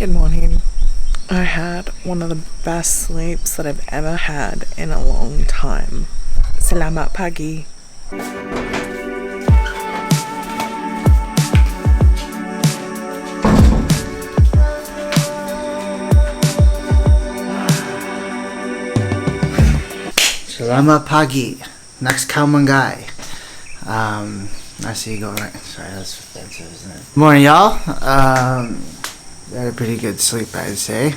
Good morning. I had one of the best sleeps that I've ever had in a long time. Selamat pagi. Selamat pagi. Next common guy. I see you go right. Sorry, that's offensive, isn't it? Morning, y'all. Had a pretty good sleep, I'd say.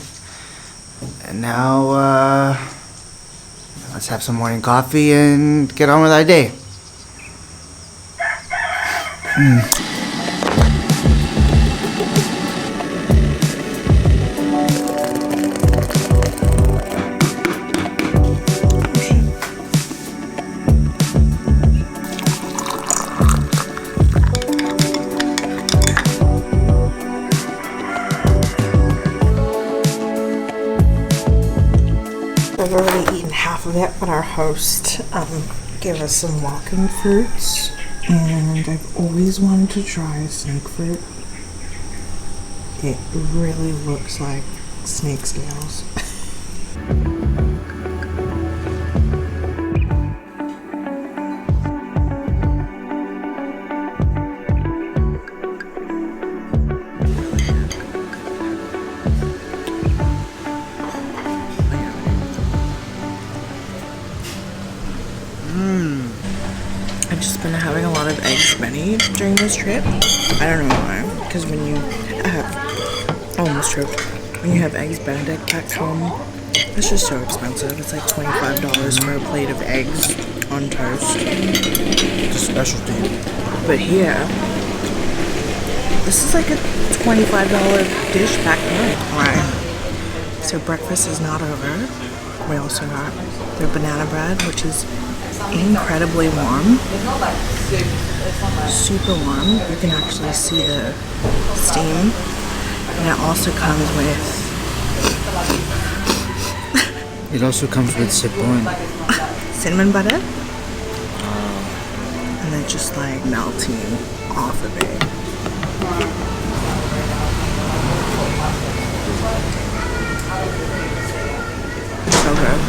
And now, let's have some morning coffee and get on with our day. I've already eaten half of it, but our host gave us some walking fruits, and I've always wanted to try snake fruit. It really looks like snake scales. I've just been having a lot of eggs Benny during this trip. I don't know why, because when you almost choked. When you have eggs Benedict back home, it's just so expensive. It's like $25 for a plate of eggs on toast. It's a specialty. But here, this is like a $25 dish back home. Right. So breakfast is not over. We also got their banana bread, which is incredibly warm, super warm. You can actually see the steam, and it also comes with cinnamon butter, and then just like melting off of it. So good.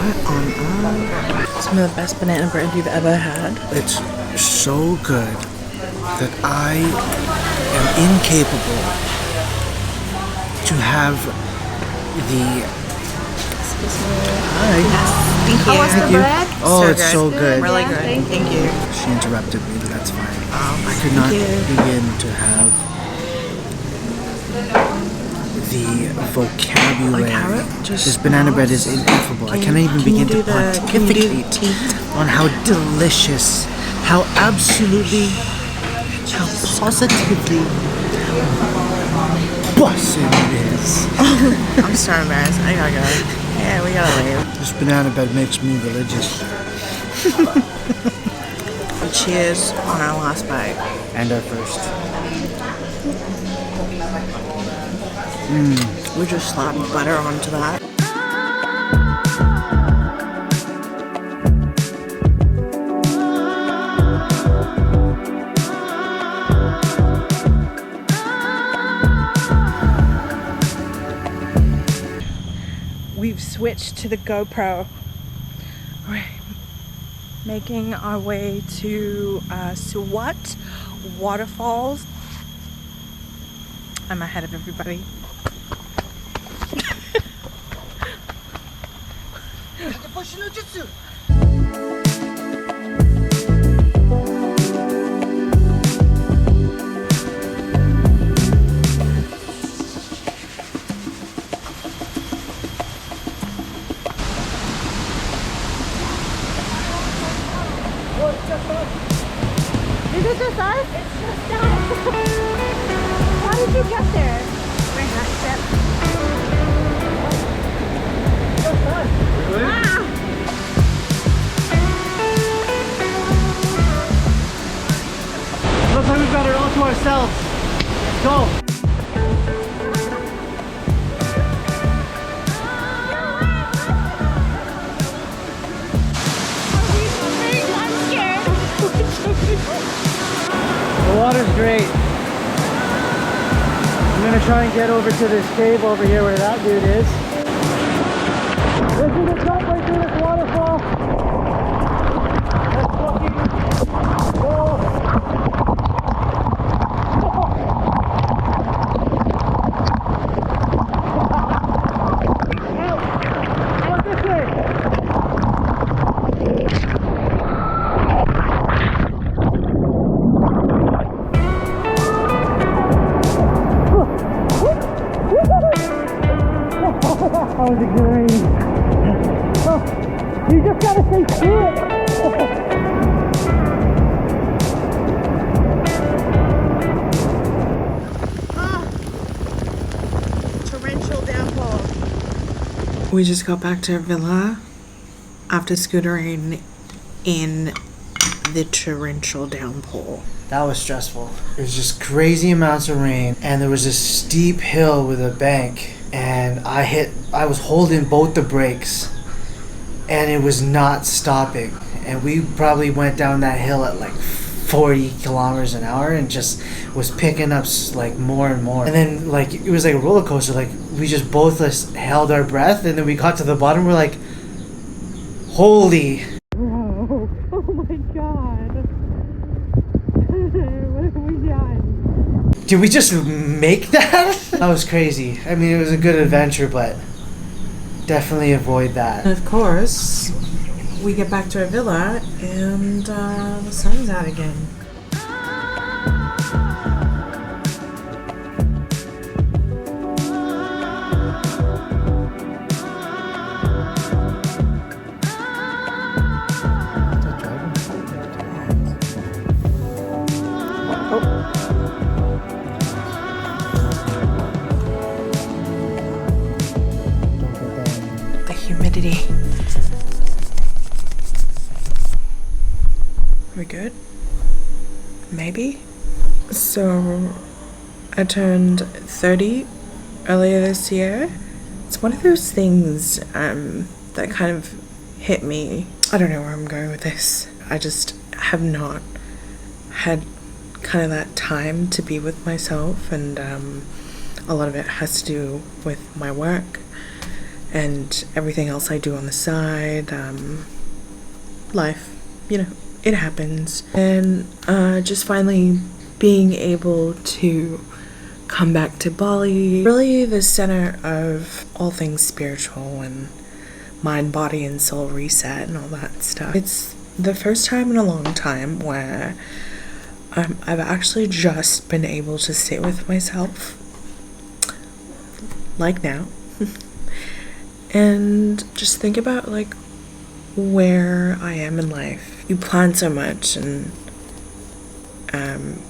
What on earth? Some of the best banana bread you've ever had. It's so good that I am incapable to have the... Hi. Thank you. Thank you. Oh, So it's good. so good. Really good. Thank you. She interrupted me, but that's fine. Oh, I could not thank you. begin to have the vocabulary. Like how it just This banana bread is ineffable. I cannot even begin to pontificate on how delicious, how absolutely, how positively bussin' it is. I'm so embarrassed. I gotta go. Yeah, we gotta leave. This banana bread makes me religious. Cheers on our last bite. And our first. We just slapped butter onto that. We've switched to the GoPro. We're making our way to Ubud waterfalls. I'm ahead of everybody. Is it just us? It's just us. How did you get there? We hacked it. Ah! Looks like we've got it all to ourselves. Let's go. I'm scared. The water's great. gonna try and get over to this cave over here where that dude is. This is the top right through this waterfall. Let's fucking go. What's this way? That was exhilarating. Oh, you just gotta stay through it. Torrential downpour. We just got back to our villa after scootering in the torrential downpour. That was stressful. It was just crazy amounts of rain, and there was this steep hill with a bank, and I was holding both the brakes, and it was not stopping. And we probably went down that hill at like 40 kilometers an hour and just was picking up like more and more. And then like it was like a roller coaster. Like we just both just held our breath, and then we got to the bottom. We're like, holy. Whoa. Oh my god. What have we done? Did we just make that? That was crazy. I mean, it was a good adventure, but definitely avoid that. And of course, we get back to our villa and the sun's out again. The humidity. We good? Maybe? So, I turned 30 earlier this year. It's one of those things that kind of hit me. I don't know where I'm going with this. I just have not had kind of that time to be with myself, and a lot of it has to do with my work and everything else I do on the side. Life, you know, it happens. And just finally being able to come back to Bali, really the center of all things spiritual and mind, body, and soul reset and all that stuff. It's the first time in a long time where I've actually just been able to sit with myself, like now, and just think about like where I am in life. You plan so much, and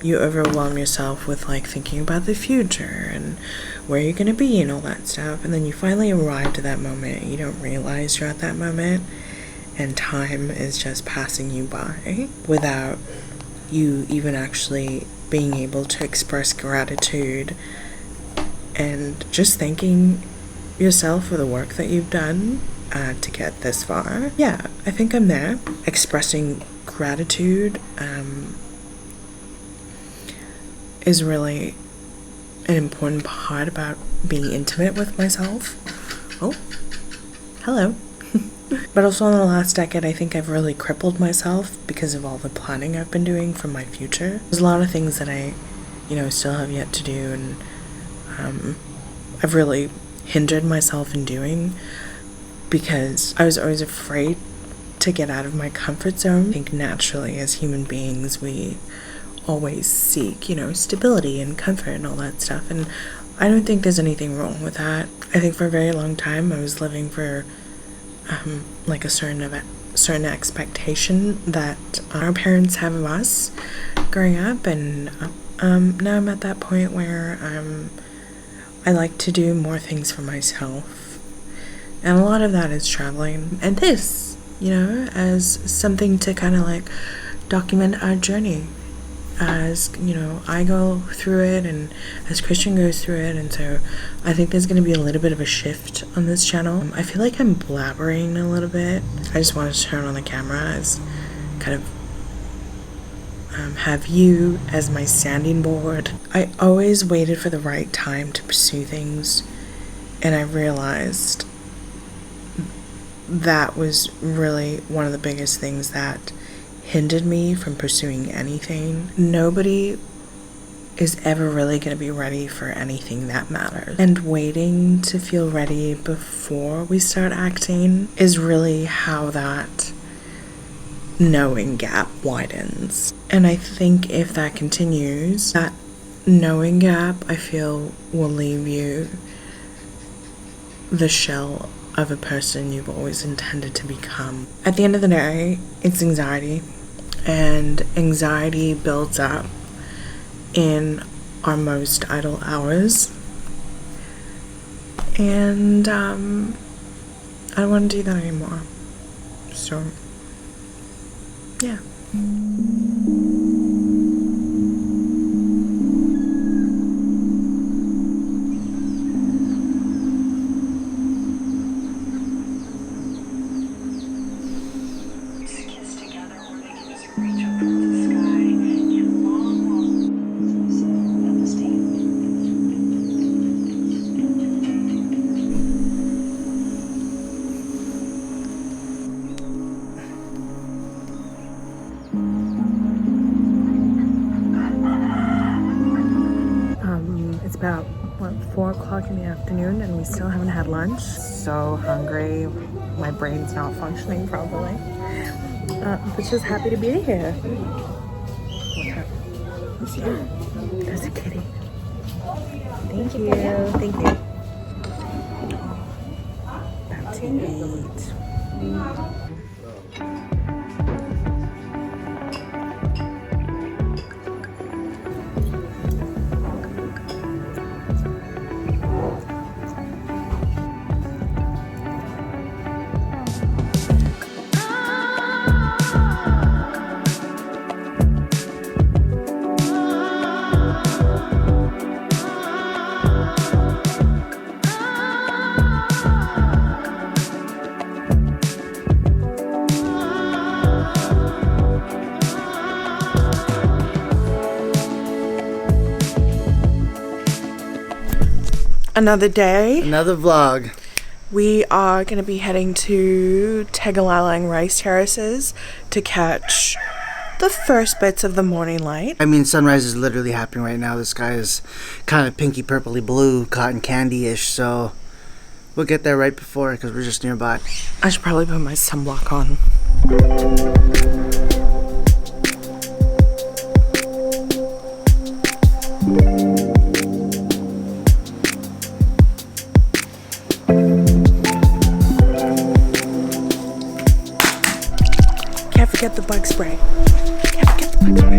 you overwhelm yourself with like thinking about the future and where you're gonna be and all that stuff, and then you finally arrive to that moment. You don't realize you're at that moment, and time is just passing you by without you even actually being able to express gratitude and just thanking yourself for the work that you've done to get this far. Yeah, I think I'm there. Expressing gratitude is really an important part about being intimate with myself. Oh, hello. But also in the last decade, I think I've really crippled myself because of all the planning I've been doing for my future. There's a lot of things that I, still have yet to do, and I've really hindered myself in doing because I was always afraid to get out of my comfort zone. I think naturally as human beings, we always seek, stability and comfort and all that stuff, and I don't think there's anything wrong with that. I think for a very long time I was living for like a certain expectation that our parents have of us growing up, and now I'm at that point where I like to do more things for myself, and a lot of that is traveling, and this, as something to kind of like document our journey as, I go through it and as Christian goes through it. And so I think there's going to be a little bit of a shift on this channel. I feel like I'm blabbering a little bit. I just wanted to turn on the camera as kind of have you as my standing board. I always waited for the right time to pursue things, and I realized that was really one of the biggest things that hindered me from pursuing anything. Nobody is ever really going to be ready for anything that matters. And waiting to feel ready before we start acting is really how that knowing gap widens. And I think if that continues, that knowing gap, I feel, will leave you the shell of a person you've always intended to become. At the end of the day, it's anxiety, and anxiety builds up in our most idle hours, and I don't want to do that anymore. So yeah. It's about, 4 o'clock in the afternoon, and we still haven't had lunch. So hungry. My brain's not functioning properly. But just happy to be here. What's up? Who's here? There's a kitty. Thank you. Thank you. About to eat. Another day. Another vlog. We are going to be heading to Tegallalang rice terraces to catch the first bits of the morning light. I mean, sunrise is literally happening right now. The sky is kind of pinky purpley blue, cotton candy-ish, so we'll get there right before because we're just nearby. I should probably put my sunblock on. Can't forget the bug spray. Can't forget the bug spray.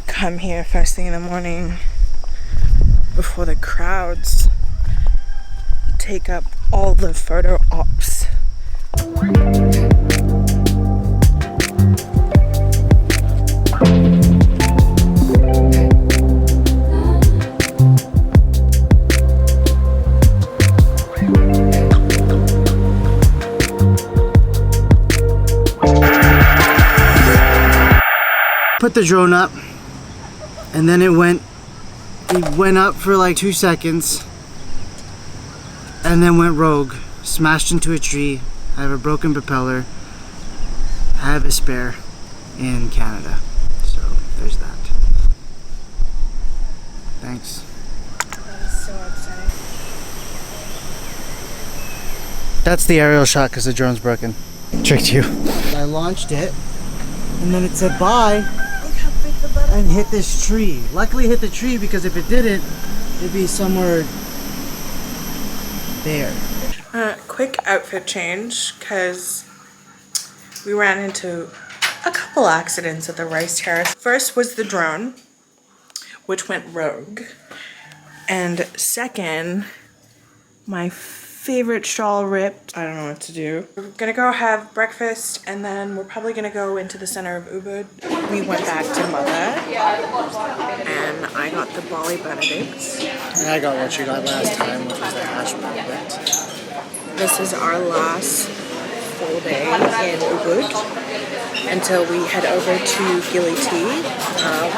Come here first thing in the morning before the crowds take up all the photo ops. Put the drone up. And then it went up for like 2 seconds and then went rogue, smashed into a tree. I have a broken propeller. I have a spare in Canada. So there's that. Thanks. That is so upsetting. That's the aerial shot because the drone's broken. Tricked you. I launched it and then it said bye. And hit this tree. Luckily it hit the tree because if it didn't, it'd be somewhere there. Quick outfit change because we ran into a couple couple accidents at the rice terrace. First was the drone, which went rogue. And second, my favorite shawl ripped. I don't know what to do. We're gonna go have breakfast and then we're probably gonna go into the center of Ubud. We went back to Mother and I got the Bali Benedicts. And I got what you got last time, which was the hash brown. This is our last full day in Ubud until we head over to Gili T,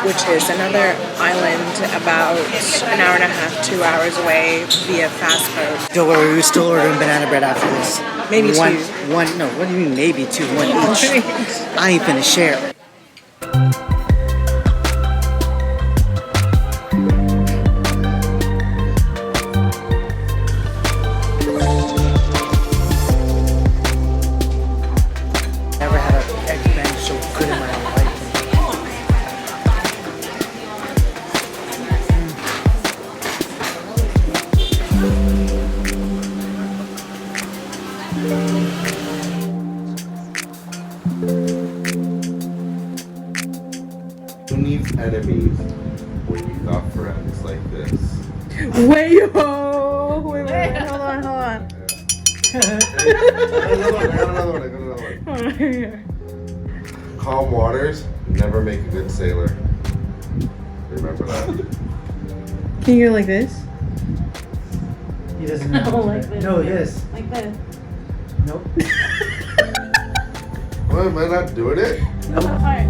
which is another island about an hour and a half, 2 hours away via fast boat. Don't worry, we're still ordering banana bread after this. Maybe one, two. One, no, what do you mean maybe two? One each. I ain't finna share. Never had an egg bang so good in my life. Who needs enemies when you got friends like this? Wait, hold on. I got another one. Calm waters never make a good sailor. Remember that. Can you go like this? He doesn't know. Oh, like this. No, this. Like this. Nope. What, am I not doing it? Nope. Alright.